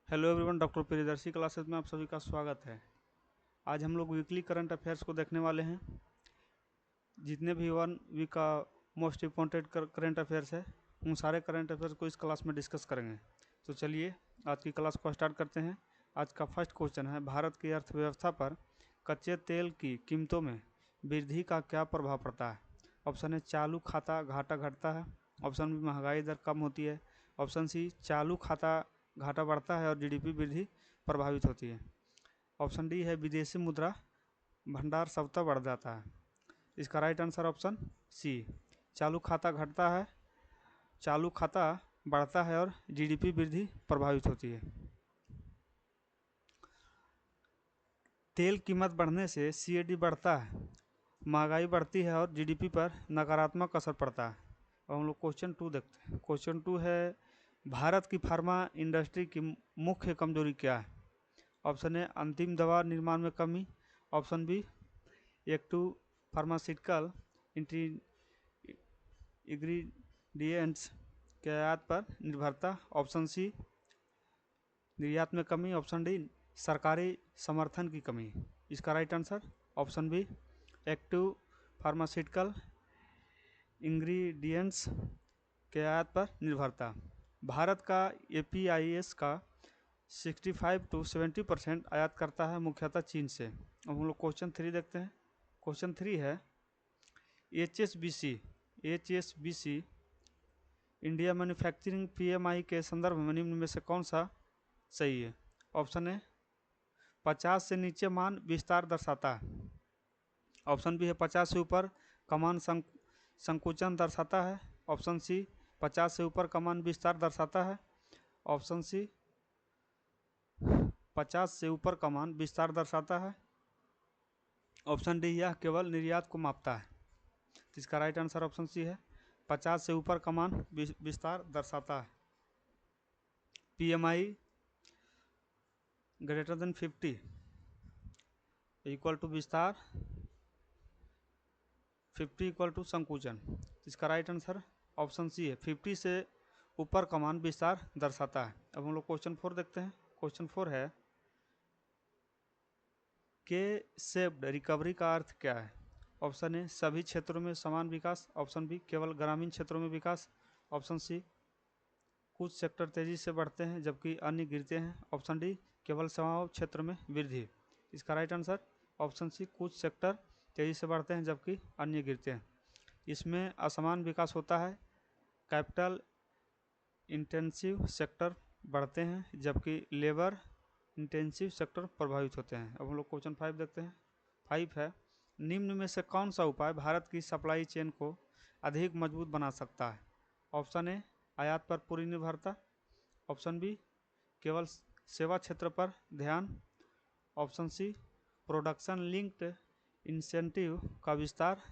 Hello everyone, doctor Priyadarshi classes में आप सभी का स्वागत है। आज हम लोग वीकली करंट अफेयर्स को देखने वाले हैं। जितने भी 1 वीक का मोस्ट इम्पोर्टेंट करंट अफेयर्स है, उन सारे करंट अफेयर्स को इस क्लास में डिस्कस करेंगे। तो चलिए आज की क्लास को स्टार्ट करते हैं। आज का फर्स्ट क्वेश्चन है, भारत की अर्थव्यवस्था पर कच्चे तेल की कीमतों में वृद्धि का क्या प्रभाव पड़ता है। ऑप्शन है चालू खाता घाटा घटता है। ऑप्शन बी महंगाई दर कम होती है। ऑप्शन सी चालू खाता घाटा बढ़ता है और जीडीपी वृद्धि प्रभावित होती है। ऑप्शन डी है विदेशी मुद्रा भंडार स्वतः बढ़ जाता है। इसका राइट आंसर ऑप्शन सी, चालू खाता घटता है, चालू खाता बढ़ता है और जीडीपी वृद्धि प्रभावित होती है। तेल कीमत बढ़ने से सीएडी बढ़ता है, महंगाई बढ़ती है और जीडीपी पर नकारात्मक असर पड़ता है। और हम लोग क्वेश्चन 2 देखते हैं। क्वेश्चन 2 है, भारत की फार्मा इंडस्ट्री की मुख्य कमजोरी क्या है। ऑप्शन है अंतिम दवा निर्माण में कमी। Option be active pharmaceutical ingredients के आयात पर निर्भरता। ऑप्शन सी निर्यात में कमी। ऑप्शन डी सरकारी समर्थन की कमी। इसका right answer option be active pharmaceutical ingredients के आयात पर निर्भरता। भारत का एपीआईएस का 65 to 70% आयात करता है, मुख्यतः चीन से। अब हम लोग क्वेश्चन 3 देखते हैं। क्वेश्चन 3 है, H S B C India manufacturing PMI के संदर्भ में निम्न में से कौन सा सही है। ऑप्शन है 50 से नीचे मान विस्तार दर्शाता है। ऑप्शन बी है 50 से ऊपर कमान संकुचन दर्शाता है। ऑप्शन सी 50 से ऊपर कमान विस्तार दर्शाता है। ऑप्शन सी 50 से ऊपर कमान विस्तार दर्शाता है। ऑप्शन डी यह केवल निर्यात को मापता है। तो इसका राइट आंसर ऑप्शन सी है, 50 से ऊपर कमान विस्तार दर्शाता है। PMI greater than 50 equal to विस्तार, 50 इक्वल टू संकुचन। इसका राइट आंसर ऑप्शन सी है, 50 से ऊपर कमान विस्तार दर्शाता है। अब हम लोग क्वेश्चन 4 देखते हैं। क्वेश्चन 4 है, के शेप्ड रिकवरी का अर्थ क्या है। ऑप्शन ए सभी क्षेत्रों में समान विकास। ऑप्शन बी केवल ग्रामीण क्षेत्रों में विकास। ऑप्शन सी कुछ सेक्टर तेजी से बढ़ते हैं जबकि अन्य गिरते हैं। ऑप्शन डी केवल सेवाओं क्षेत्र में वृद्धि। इसका राइट आंसर ऑप्शन सी कुछ सेक्टर तेजी से बढ़ते हैं जबकि अन्य गिरते हैं। इसमें असमान विकास होता है, कैपिटल इंटेंसिव सेक्टर बढ़ते हैं जबकि लेबर इंटेंसिव सेक्टर प्रभावित होते हैं। अब हम लोग क्वेश्चन 5 देखते हैं। 5 है, निम्न में से कौन सा उपाय भारत की सप्लाई चेन को अधिक मजबूत बना सकता है। ऑप्शन ए आयात पर पूरी निर्भरता। ऑप्शन बी केवल सेवा क्षेत्र पर ध्यान। Option C production linked incentive का विस्तार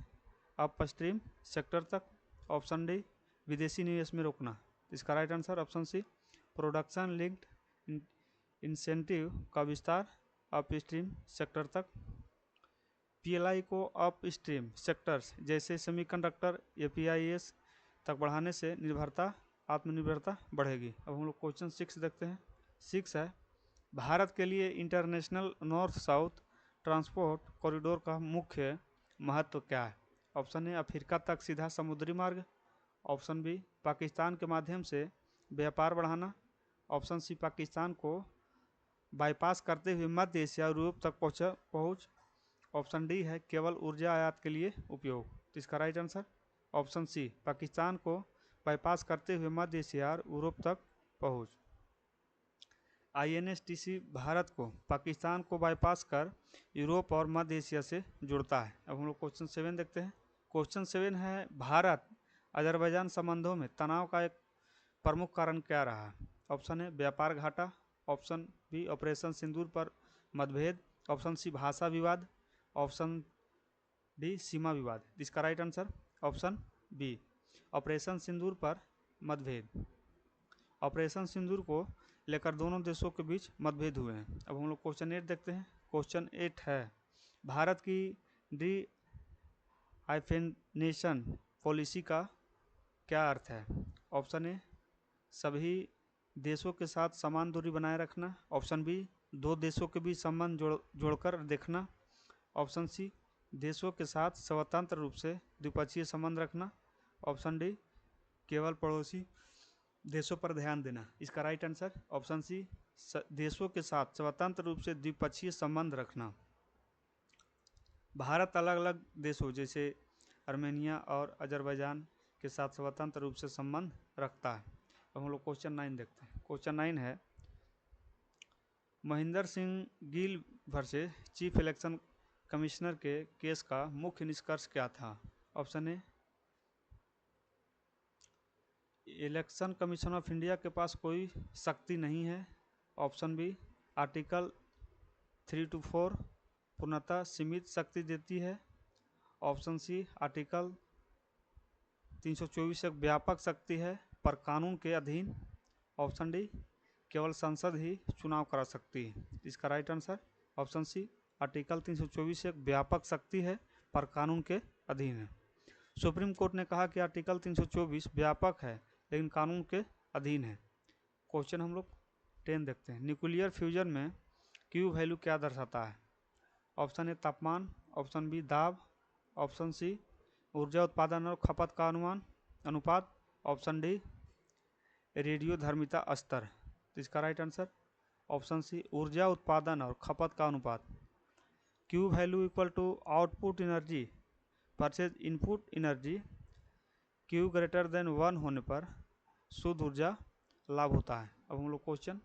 अपस्ट्रीम सेक्टर तक। ऑप्शन डी विदेशी निवेश में रोकना। इसका right answer option C production linked incentive का विस्तार अपस्ट्रीम सेक्टर तक। पीएलआई को अपस्ट्रीम सेक्टर्स जैसे सेमीकंडक्टर एपीआईएस तक बढ़ाने से आत्मनिर्भरता बढ़ेगी। अब हम लोग क्वेश्चन 6 देखते हैं। 6 है, भारत के लिए international north south transport corridor का मुख्य महत्व क्या है। ऑप्शन ए अफ्रीका तक सीधा समुद्री मार्ग। ऑप्शन बी पाकिस्तान के माध्यम से व्यापार बढ़ाना। ऑप्शन सी पाकिस्तान को बाईपास करते हुए मध्य एशिया और यूरोप तक पहुँच। ऑप्शन डी है केवल ऊर्जा आयात के लिए उपयोग। तो इसका right answer option C Pakistan को बाईपास करते हुए मध्य एशिया और यूरोप तक पहुँच। आईएनएसटीसी भारत को पाकिस्तान को बाईपास कर यूरोप और मध्य एशिया से जुड़ता है। अब हम लोग क्वेश्चन 7 देखते हैं। क्वेश्चन 7 है, भारत अजरबैजान संबंधों में तनाव का एक प्रमुख कारण क्या रहा। ऑप्शन है व्यापार घाटा। ऑप्शन बी ऑपरेशन सिंदूर पर मतभेद। ऑप्शन सी भाषा विवाद। ऑप्शन डी सीमा विवाद। इसका right answer option B operation Sindoor पर मतभेद। ऑपरेशन सिंदूर को लेकर दोनों देशों के बीच मतभेद हुए हैं। अब हम लोग क्वेश्चन 8 देखते हैं। क्वेश्चन 8 है, भारत की डी हाइफेनेशन पॉलिसी का क्या अर्थ है। ऑप्शन ए सभी देशों के साथ समान दूरी बनाए रखना। ऑप्शन बी, दो देशों के बीच संबंध जोड़कर देखना। ऑप्शन सी, देशों के साथ स्वतंत्र रूप से द्विपक्षीय संबंध रखना। ऑप्शन डी, केवल पड़ोसी देशों पर ध्यान देना। इसका राइट आंसर ऑप्शन सी, देशों के साथ स्वतंत्र रूप से द्विपक्षीय संबंध रखना। भारत अलग अलग देशों जैसे आर्मेनिया और अजरबैजान के साथ स्वतंत्र रूप से संबंध रखता है। अब हम लोग क्वेश्चन 9 देखते हैं। क्वेश्चन 9 है, Mahendra Singh Gill versus chief election commissioner के केस का मुख्य निष्कर्ष क्या था? Option A, election commission of India के पास कोई शक्ति नहीं है। ऑप्शन बी, आर्टिकल 324 पूर्णतः सीमित शक्ति देती है। ऑप्शन सी, आर्टिकल 324 एक व्यापक शक्ति है पर कानून के अधीन। ऑप्शन डी, केवल संसद ही चुनाव करा सकती है। इसका right answer option C, article 324 एक व्यापक शक्ति है पर कानून के अधीन है। सुप्रीम कोर्ट ने कहा कि आर्टिकल 324 व्यापक है लेकिन कानून के अधीन है। क्वेश्चन हम लोग 10 देखते हैं। न्यूक्लियर फ्यूजन में क्यू वैल्यू क्या दर्शाता है? ऑप्शन ए, तापमान। ऑप्शन बी, दाब। ऑप्शन सी, ऊर्जा उत्पादन और खपत का अनुपात। ऑप्शन डी, रेडियोधर्मिता स्तर। तो इसका राइट आंसर ऑप्शन सी, ऊर्जा उत्पादन और खपत का अनुपात। Q value equal to output energy versus input energy. Q greater than 1 होने पर शुद्ध ऊर्जा लाभ होता है। अब हम लोग क्वेश्चन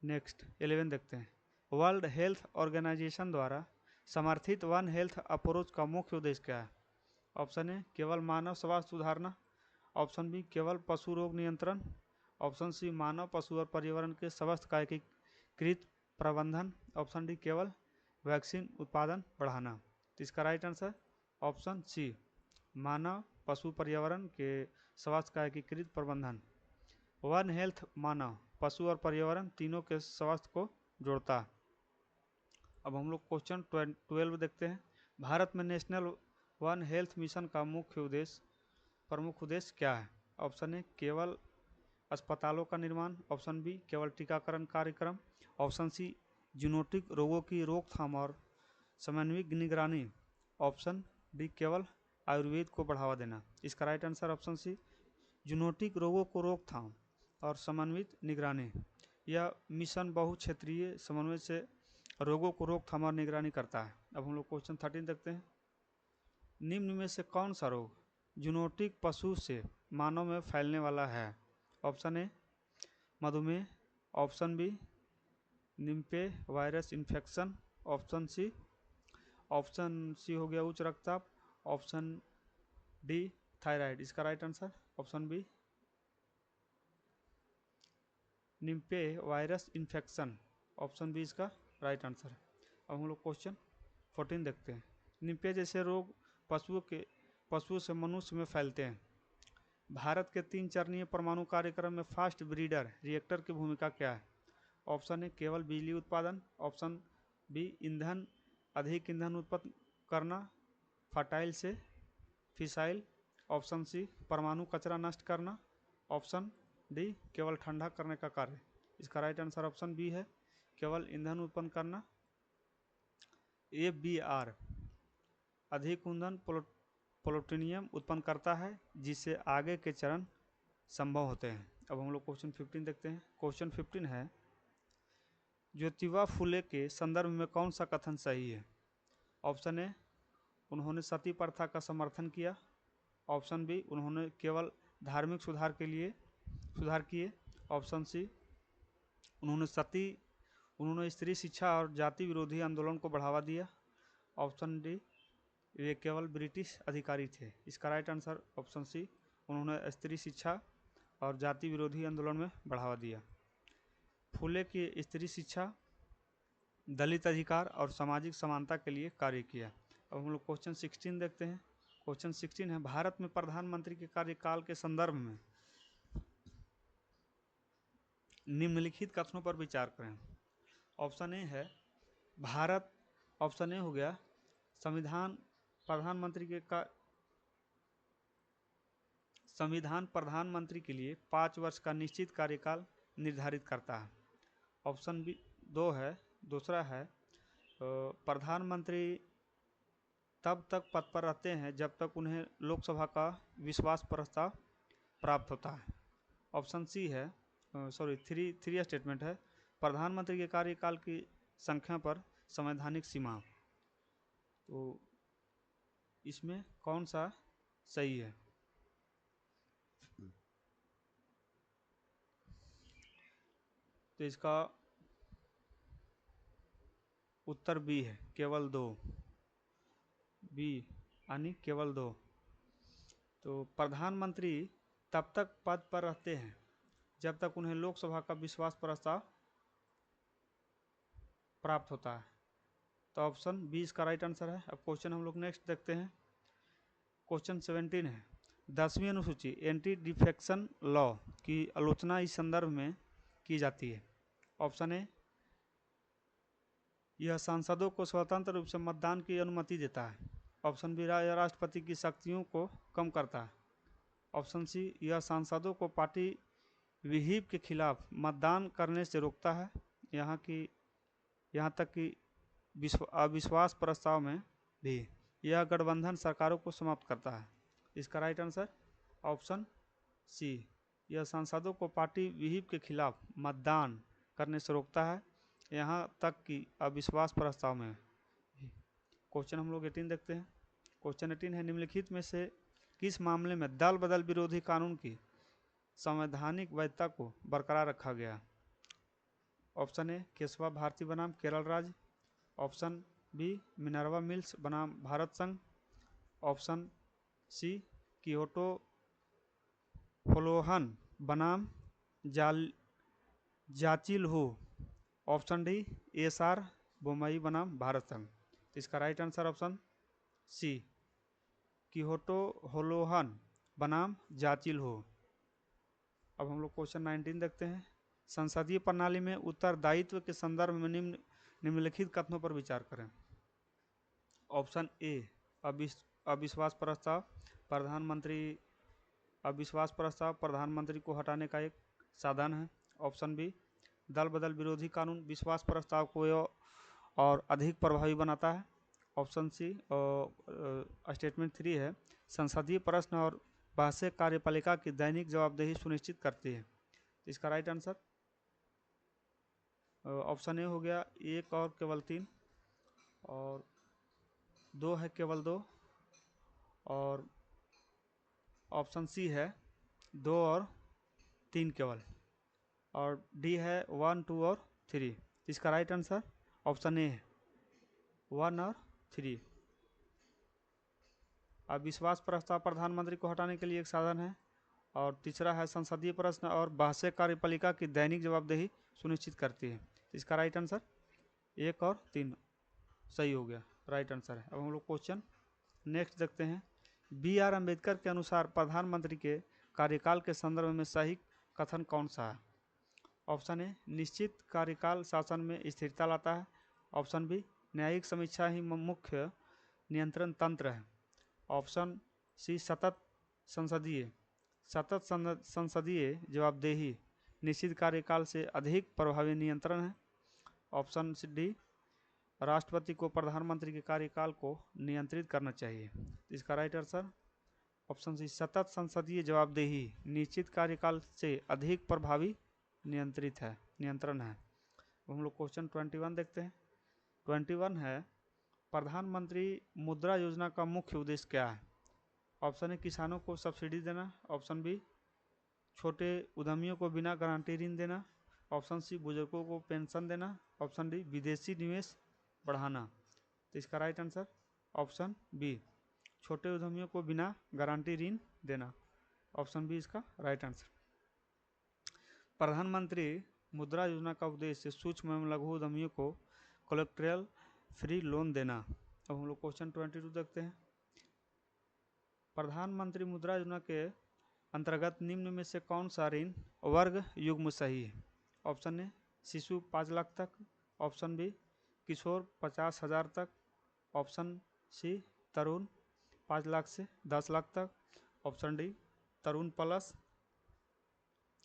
नेक्स्ट 11 देखते हैं। वर्ल्ड हेल्थ ऑर्गेनाइजेशन द्वारा समर्थित वन हेल्थ अप्रोच का मुख्य उद्देश्य क्या है? ऑप्शन ए, केवल मानव स्वास्थ्य सुधारना। ऑप्शन बी, केवल पशु रोग नियंत्रण। ऑप्शन सी, मानव पशु और पर्यावरण के स्वास्थ्य का एकीकृत प्रबंधन। ऑप्शन डी, केवल वैक्सीन उत्पादन बढ़ाना। तो इसका राइट आंसर ऑप्शन सी, मानव पशु पर्यावरण के स्वास्थ्य का एकीकृत प्रबंधन। वन हेल्थ मानव पशु और पर्यावरण तीनों के स्वास्थ्य को जोड़ता है। अब हम लोग क्वेश्चन 12 देखते हैं। भारत में नेशनल वन हेल्थ मिशन का प्रमुख उद्देश्य क्या है? ऑप्शन ए, केवल अस्पतालों का निर्माण। ऑप्शन बी, केवल टीकाकरण कार्यक्रम। ऑप्शन सी, जूनोटिक रोगों की रोकथाम और समन्वित निगरानी। ऑप्शन डी, केवल आयुर्वेद को बढ़ावा देना। इसका right answer option C, zoonotic रोगों को रोकथाम और समन्वित निगरानी। यह मिशन बहुक्षेत्रीय समन्वय से रोगों को रोकथाम और निगरानी करता है। अब हम लोग क्वेश्चन 13 देखते हैं। निम्न में से कौन सा रोग जूनोटिक पशु से मानव में फैलने वाला है? ऑप्शन ए, मधुमेह। Option B, Nipah virus infection. Option C हो गया उच्च रक्तचाप। Option D, thyroid. इसका right answer option B, Nipah virus infection. Option B इसका राइट आंसर है। अब हम लोग क्वेश्चन 14 देखते हैं। निम्पे जैसे रोग पशुओं से मनुष्य में फैलते हैं। भारत के 3 चरणीय परमाणु कार्यक्रम में फास्ट ब्रीडर रिएक्टर की भूमिका क्या है? ऑप्शन ए, केवल बिजली उत्पादन। ऑप्शन बी, अधिक ईंधन उत्पन्न करना फर्टाइल से फिसाइल। ऑप्शन सी, परमाणु कचरा नष्ट करना। ऑप्शन डी, केवल ठंडा करने का कार्य। इसका राइट आंसर ऑप्शन बी है, केवल ईंधन उत्पन्न करना। ABR अधिक ईंधन प्लूटोनियम उत्पन्न करता है जिससे आगे के चरण संभव होते हैं। अब हम लोग क्वेश्चन 15 देखते हैं। क्वेश्चन 15 है, ज्योतिबा फुले के संदर्भ में कौन सा कथन सही है? ऑप्शन ए, उन्होंने सती प्रथा का समर्थन किया। ऑप्शन बी, उन्होंने केवल धार्मिक सुधार किए। ऑप्शन सी, उन्होंने स्त्री शिक्षा और जाति विरोधी आंदोलन को बढ़ावा दिया। ऑप्शन डी, वे केवल ब्रिटिश अधिकारी थे। इसका राइट आंसर ऑप्शन सी, उन्होंने स्त्री शिक्षा और जाति विरोधी आंदोलन में बढ़ावा दिया। फुले की स्त्री शिक्षा, दलित अधिकार और सामाजिक समानता के लिए कार्य किया। अब हम लोग क्वेश्चन 16 देखते हैं। क्वेश्चन 16 है, भारत में प्रधानमंत्री के कार्यकाल के संदर्भ में निम्नलिखित कथनों पर विचार करें। ऑप्शन ए है भारत। ऑप्शन ए हो गया, संविधान प्रधानमंत्री के लिए 5 वर्ष का निश्चित कार्यकाल निर्धारित करता है। ऑप्शन बी 2 है। दूसरा है प्रधानमंत्री तब तक पद पर रहते हैं जब तक उन्हें लोकसभा का विश्वास प्रस्ताव प्राप्त होता है। ऑप्शन सी है थ्री स्टेटमेंट है, प्रधानमंत्री के कार्यकाल की संख्या पर संवैधानिक सीमा। तो इसमें कौन सा सही है? तो इसका उत्तर बी है, केवल 2। बी यानी केवल 2। तो प्रधानमंत्री तब तक पद पर रहते हैं जब तक उन्हें लोकसभा का विश्वास प्रस्ताव प्राप्त होता है। तो ऑप्शन बी इसका राइट आंसर है। अब क्वेश्चन हम लोग नेक्स्ट देखते हैं। क्वेश्चन 17 है, 10वीं अनुसूची एंटी डिफेक्शन लॉ की आलोचना इस संदर्भ में की जाती है। ऑप्शन ए, यह सांसदों को स्वतंत्र रूप से मतदान की अनुमति देता है। ऑप्शन बी, राष्ट्रपति की शक्तियों को कम करता है। ऑप्शन सी, यह सांसदों को पार्टी विहिप के खिलाफ मतदान करने से रोकता है, यहाँ तक कि अविश्वास प्रस्ताव में भी। यह गठबंधन सरकारों को समाप्त करता है। इसका राइट आंसर ऑप्शन सी, यह सांसदों को पार्टी विहिप के खिलाफ मतदान करने से रोकता है, यहाँ तक कि अविश्वास प्रस्ताव में। क्वेश्चन हम लोग 18 देखते हैं। क्वेश्चन 18 है, निम्नलिखित में से किस मामले में दल बदल विरोधी कानून की संवैधानिक वैधता को बरकरार रखा गया? ऑप्शन ए, केशवा भारती बनाम केरल राज्य। ऑप्शन बी, मिनर्वा मिल्स बनाम भारत संघ। ऑप्शन सी, कियोटो फोलोहन बनाम जाचिल हो। ऑप्शन डी, एसआर बोमई बनाम भारत संघ। इसका right answer option C, Kihoto Hollohan बनाम जाचिल हो। अब हम लोग क्वेश्चन 19 देखते हैं। संसदीय प्रणाली में उत्तरदायित्व के संदर्भ में निम्नलिखित कथनों पर विचार करें। ऑप्शन ए, अविश्वास प्रस्ताव प्रधानमंत्री को हटाने का एक साधन है। ऑप्शन बी, दल बदल विरोधी कानून विश्वास प्रस्ताव को और अधिक प्रभावी बनाता है। ऑप्शन सी स्टेटमेंट 3 है, संसदीय प्रश्न और बहसें कार्यपालिका की दैनिक जवाबदेही सुनिश्चित करती है। इसका राइट आंसर ऑप्शन ए हो गया 1 और केवल 3, और 2 है केवल 2, और ऑप्शन सी है 2 और 3 केवल, और डी है 1, 2 और 3। इसका राइट आंसर ऑप्शन ए है 1 और 3। अविश्वास प्रस्ताव प्रधानमंत्री को हटाने के लिए एक साधन है, और तीसरा है संसदीय प्रश्न और बहसें कार्यपालिका की दैनिक जवाबदेही सुनिश्चित करती है। इसका राइट आंसर 1 और 3 सही हो गया, राइट आंसर है। अब हम लोग क्वेश्चन नेक्स्ट देखते हैं। बी.आर. अम्बेडकर के अनुसार प्रधानमंत्री के कार्यकाल के संदर्भ में सही कथन कौन सा है? ऑप्शन ए, निश्चित कार्यकाल शासन में स्थिरता लाता है। ऑप्शन बी, न्यायिक समीक्षा ही मुख्य नियंत्रण तंत्र है। ऑप्शन सी, सतत संसदीय जवाबदेही निश्चित कार्यकाल से अधिक प्रभावी नियंत्रण है। ऑप्शन डी, राष्ट्रपति को प्रधानमंत्री के कार्यकाल को नियंत्रित करना चाहिए। इसका राइट आंसर ऑप्शन सी, सतत संसदीय जवाबदेही निश्चित कार्यकाल से अधिक प्रभावी नियंत्रण है। हम लोग क्वेश्चन 21 देखते हैं। 21 है, प्रधानमंत्री मुद्रा योजना का मुख्य उद्देश्य क्या है? ऑप्शन ए, किसानों को सब्सिडी देना। ऑप्शन बी, छोटे उद्यमियों को बिना गारंटी ऋण देना। ऑप्शन सी, बुजुर्गों को पेंशन देना। ऑप्शन डी, विदेशी निवेश बढ़ाना। तो इसका राइट आंसर ऑप्शन बी, छोटे उद्यमियों को बिना गारंटी ऋण देना। ऑप्शन बी इसका राइट आंसर। प्रधानमंत्री मुद्रा योजना का उद्देश्य सूक्ष्म एवं लघु उद्यमियों को कोलेटरल फ्री लोन देना। अब हम लोग क्वेश्चन 22 देखते हैं। प्रधानमंत्री मुद्रा योजना के अंतर्गत निम्न में से कौन सा ऋण वर्ग युग्म सही है? ऑप्शन ए, शिशु 5 लाख तक। ऑप्शन बी, किशोर 50,000 तक। ऑप्शन सी, तरुण 5 लाख से 10 लाख तक। ऑप्शन डी, तरुण प्लस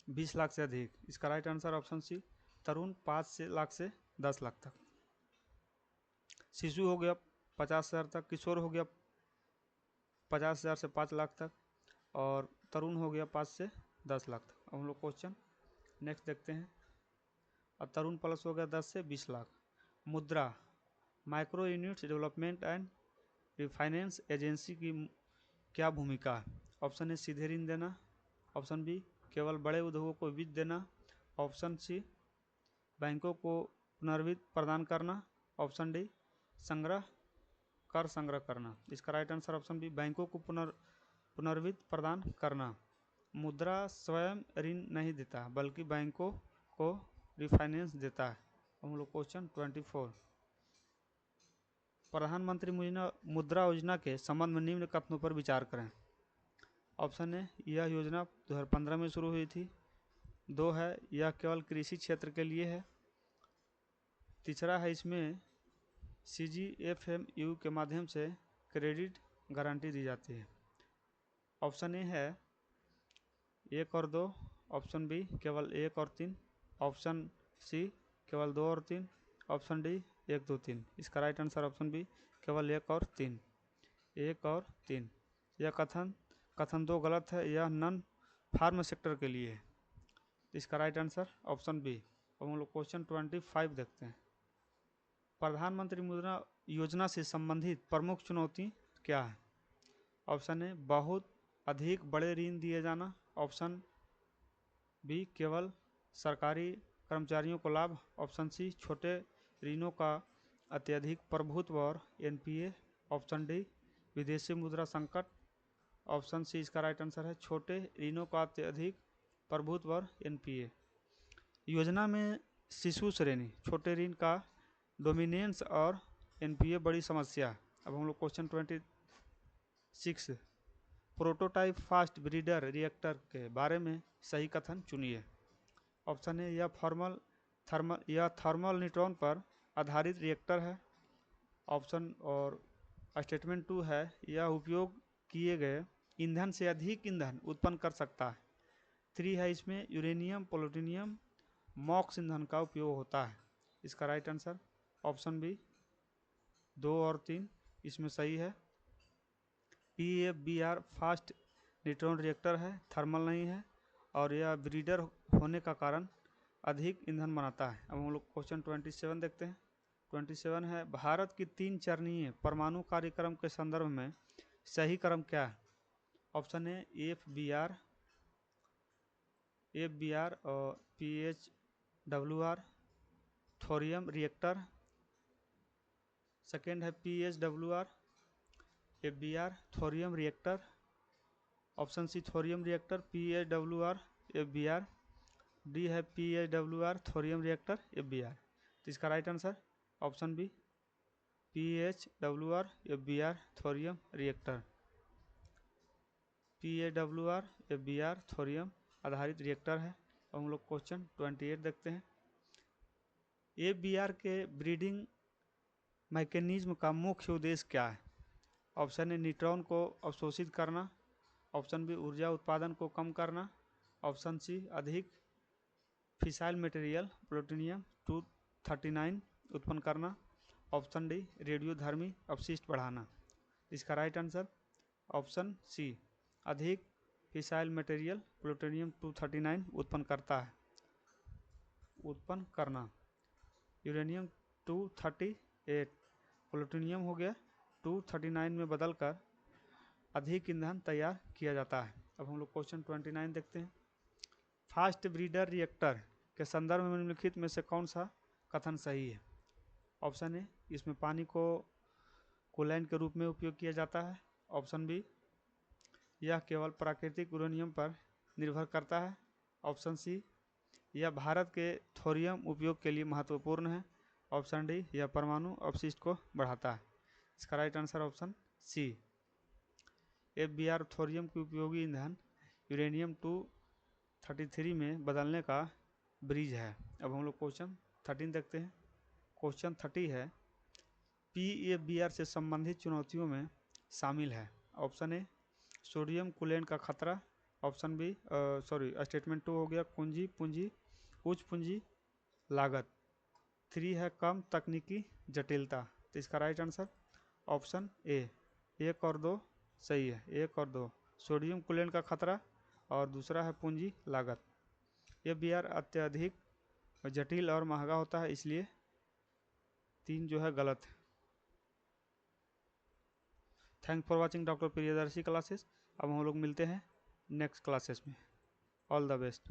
20 लाख से अधिक। इसका राइट आंसर ऑप्शन सी, तरुण 5 लाख से 10 लाख तक। शिशु हो गया 50,000 तक, किशोर हो गया 50,000 से 5 लाख तक, और तरुण हो गया 5 से 10 लाख तक। अब हम लोग क्वेश्चन नेक्स्ट देखते हैं। और तरुण प्लस हो गया 10 से 20 लाख। मुद्रा micro units development and refinance agency की क्या भूमिका है? ऑप्शन ए सीधे ऋण देना, ऑप्शन बी केवल बड़े उद्योगों को वित्त देना, ऑप्शन सी बैंकों को पुनर्वित्त प्रदान करना, ऑप्शन डी कर संग्रह करना। इसका राइट आंसर ऑप्शन बी, बैंकों को पुनर्वित्त प्रदान करना। मुद्रा स्वयं ऋण नहीं देता बल्कि बैंकों को रिफाइनेंस देता है। हम लोग क्वेश्चन 24, प्रधानमंत्री मुद्रा योजना के संबंध में निम्न कथनों पर विचार करें। ऑप्शन ए, यह योजना 2015 में शुरू हुई थी। 2 है, यह केवल कृषि क्षेत्र के लिए है। तीसरा है, इसमें CGFMU के माध्यम से क्रेडिट गारंटी दी जाती है। ऑप्शन ए है 1 और 2, ऑप्शन बी केवल 1 और 3, ऑप्शन सी केवल 2 और 3, ऑप्शन डी 1, 2, 3। इसका राइट आंसर ऑप्शन बी, केवल 1 और 3। 1 और 3। यह कथन 2 गलत है, यह नॉन फार्म सेक्टर के लिए है। इसका राइट आंसर ऑप्शन बी। अब हम लोग क्वेश्चन 25 देखते हैं। प्रधानमंत्री मुद्रा योजना से संबंधित प्रमुख चुनौती क्या है? ऑप्शन ए, बहुत अधिक बड़े ऋण दिए जाना, ऑप्शन बी केवल सरकारी कर्मचारियों को लाभ, ऑप्शन सी छोटे ऋणों का अत्यधिक प्रभुत्व और NPA, ऑप्शन डी विदेशी मुद्रा संकट, ऑप्शन सी इसका राइट आंसर है छोटे ऋणों का अत्यधिक प्रभुत्व और NPA। योजना में शिशु श्रेणी, छोटे ऋण का डोमिनेंस और NPA बड़ी समस्या। अब हम लोग question 26, prototype fast breeder reactor के बारे में सही कथन चुनिए। ऑप्शन ए, यह थर्मल न्यूट्रॉन पर आधारित रिएक्टर है। ऑप्शन और स्टेटमेंट 2 है, यह उपयोग किए गए ईंधन से अधिक ईंधन उत्पन्न कर सकता है। 3 है, इसमें यूरेनियम प्लूटोनियम मॉक्स ईंधन का उपयोग होता है। इसका राइट आंसर ऑप्शन बी 2 और 3 इसमें सही है। PFBR फास्ट न्यूट्रॉन रिएक्टर है, थर्मल नहीं है, और यह ब्रीडर होने का कारण अधिक ईंधन बनाता है। अब हम लोग क्वेश्चन 27 देखते हैं। 27 है, भारत की 3 चरणीय परमाणु कार्यक्रम के संदर्भ में सही क्रम क्या है? ऑप्शन ए, FBR और PHWR थोरियम रिएक्टर, सेकेंड है PHWR FBR thorium reactor, option C thorium reactor PHWR FBR, D है PHWR थोरियम रिएक्टर FBR। तो इसका right answer option B PHWR FBR thorium reactor. PHWR FBR thorium आधारित reactor है। अब हम लोग question 28 देखते हैं। FBR के ब्रीडिंग मैकेनिज्म का मुख्य उद्देश्य क्या है? ऑप्शन ए, न्यूट्रॉन को अवशोषित करना, ऑप्शन बी ऊर्जा उत्पादन को कम करना, ऑप्शन सी अधिक फिसाइल मटेरियल प्लूटोनियम 239 उत्पन्न करना, ऑप्शन डी रेडियोधर्मी अपशिष्ट बढ़ाना। इसका राइट आंसर ऑप्शन सी अधिक फिसाइल मटेरियल प्लूटोनियम 239 उत्पन्न करना। यूरेनियम 238 प्लूटोनियम हो गया 239 में बदलकर अधिक ईंधन तैयार किया जाता है। अब हम लोग क्वेश्चन 29 देखते हैं। फास्ट ब्रीडर रिएक्टर के संदर्भ में निम्नलिखित में से कौन सा कथन सही है? ऑप्शन ए, इसमें पानी को कूलेंट के रूप में उपयोग किया जाता है, ऑप्शन बी यह केवल प्राकृतिक यूरेनियम पर निर्भर करता है, ऑप्शन सी यह भारत के थोरियम उपयोग के लिए महत्वपूर्ण है, ऑप्शन डी यह परमाणु अपशिष्ट को बढ़ाता है। इसका right answer option C FBR thorium की उपयोगी ईंधन यूरेनियम 233 में बदलने का ब्रिज है। अब हम लोग क्वेश्चन 13 देखते हैं। क्वेश्चन 30 है, PFBR से संबंधित चुनौतियों में शामिल है। ऑप्शन ए, सोडियम कूलेंट का खतरा, ऑप्शन बी सॉरी स्टेटमेंट 2 हो गया कुंजी पूंजी उच्च पूंजी लागत। 3 है कम तकनीकी जटिलता। तो इसका राइट आंसर ऑप्शन ए 1 और 2 सही है। 1 और 2 सोडियम क्लोराइड का खतरा और दूसरा है पूंजी लागत। यह बियर अत्यधिक जटिल और महंगा होता है, इसलिए 3 जो है गलत है। Thank for watching doctor Priyadarshi classes. अब हम लोग मिलते हैं नेक्स्ट क्लासेस में। All the best.